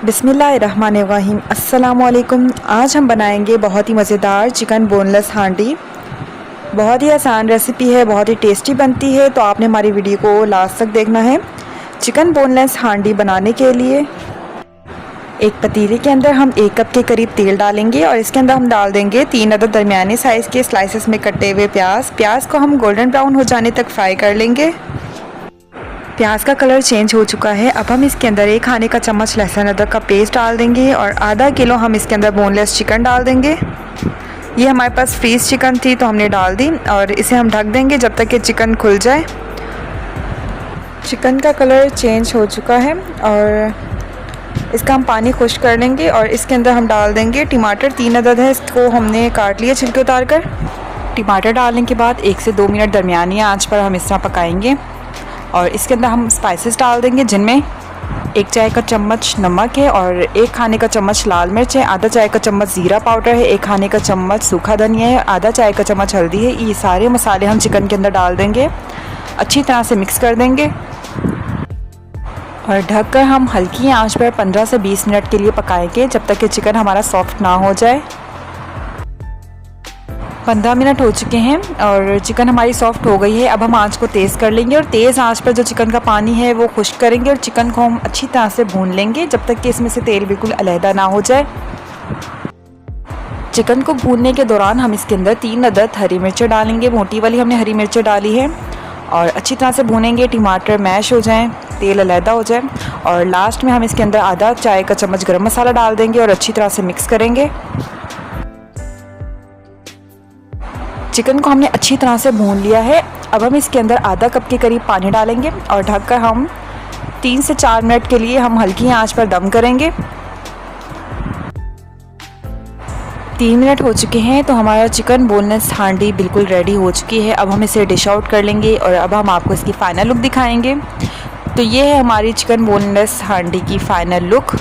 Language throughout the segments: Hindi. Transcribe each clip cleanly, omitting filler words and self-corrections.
बिस्मिल्लाहिर्रहमानिर्रहीम। अस्सलामुअलैकुम। आज हम बनाएंगे बहुत ही मज़ेदार चिकन बोनलेस हांडी। बहुत ही आसान रेसिपी है, बहुत ही टेस्टी बनती है, तो आपने हमारी वीडियो को लास्ट तक देखना है। चिकन बोनलेस हांडी बनाने के लिए एक पतीले के अंदर हम 1 कप के करीब तेल डालेंगे और इसके अंदर हम डाल देंगे 3 अदद दरमियाने साइज़ के स्लाइसेस में कटे हुए प्याज को हम गोल्डन ब्राउन हो जाने तक फ्राई कर लेंगे। प्याज का कलर चेंज हो चुका है। अब हम इसके अंदर 1 खाने का चम्मच लहसुन अदरक का पेस्ट डाल देंगे और आधा किलो हम इसके अंदर बोनलेस चिकन डाल देंगे। ये हमारे पास फ्रीज चिकन थी तो हमने डाल दी और इसे हम ढक देंगे जब तक कि चिकन खुल जाए। चिकन का कलर चेंज हो चुका है और इसका हम पानी खुश्क कर लेंगे और इसके अंदर हम डाल देंगे टमाटर। 3 अदद है, इसको हमने काट लिया छिलके उतार कर। टमाटर डालने के बाद 1 से 2 मिनट दरमियानी आंच पर हम इस तरह पकाएंगे और इसके अंदर हम स्पाइसेस डाल देंगे, जिनमें 1 चाय का चम्मच नमक है और 1 खाने का चम्मच लाल मिर्च है, आधा चाय का चम्मच ज़ीरा पाउडर है, 1 खाने का चम्मच सूखा धनिया है, आधा चाय का चम्मच हल्दी है। ये सारे मसाले हम चिकन के अंदर डाल देंगे, अच्छी तरह से मिक्स कर देंगे और ढककर हम हल्की आंच पर 15 से 20 मिनट के लिए पकाएंगे जब तक कि चिकन हमारा सॉफ्ट ना हो जाए। 15 मिनट हो चुके हैं और चिकन हमारी सॉफ्ट हो गई है। अब हम आंच को तेज़ कर लेंगे और तेज़ आंच पर जो चिकन का पानी है वो खुश्क करेंगे और चिकन को हम अच्छी तरह से भून लेंगे जब तक कि इसमें से तेल बिल्कुल अलहदा ना हो जाए। चिकन को भूनने के दौरान हम इसके अंदर 3 अदद हरी मिर्चें डालेंगे, मोटी वाली हमने हरी मिर्चें डाली है और अच्छी तरह से भूनेंगे। टमाटर मैश हो जाएं, तेल अलहदा हो जाए और लास्ट में हम इसके अंदर आधा चाय का चम्मच गरम मसाला डाल देंगे और अच्छी तरह से मिक्स करेंगे। चिकन को हमने अच्छी तरह से भून लिया है। अब हम इसके अंदर आधा कप के करीब पानी डालेंगे और ढककर हम 3 से 4 मिनट के लिए हम हल्की आंच पर दम करेंगे। 3 मिनट हो चुके हैं तो हमारा चिकन बोनलेस हांडी बिल्कुल रेडी हो चुकी है। अब हम इसे डिश आउट कर लेंगे और अब हम आपको इसकी फ़ाइनल लुक दिखाएंगे। तो ये है हमारी चिकन बोनलेस हांडी की फ़ाइनल लुक।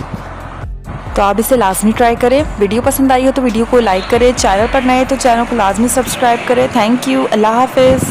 तो आप इसे लाजमी ट्राई करें। वीडियो पसंद आई हो तो वीडियो को लाइक करें, चैनल पर नए तो चैनल को लाजमी सब्सक्राइब करें। Thank you. अल्लाह हाफ़िज़।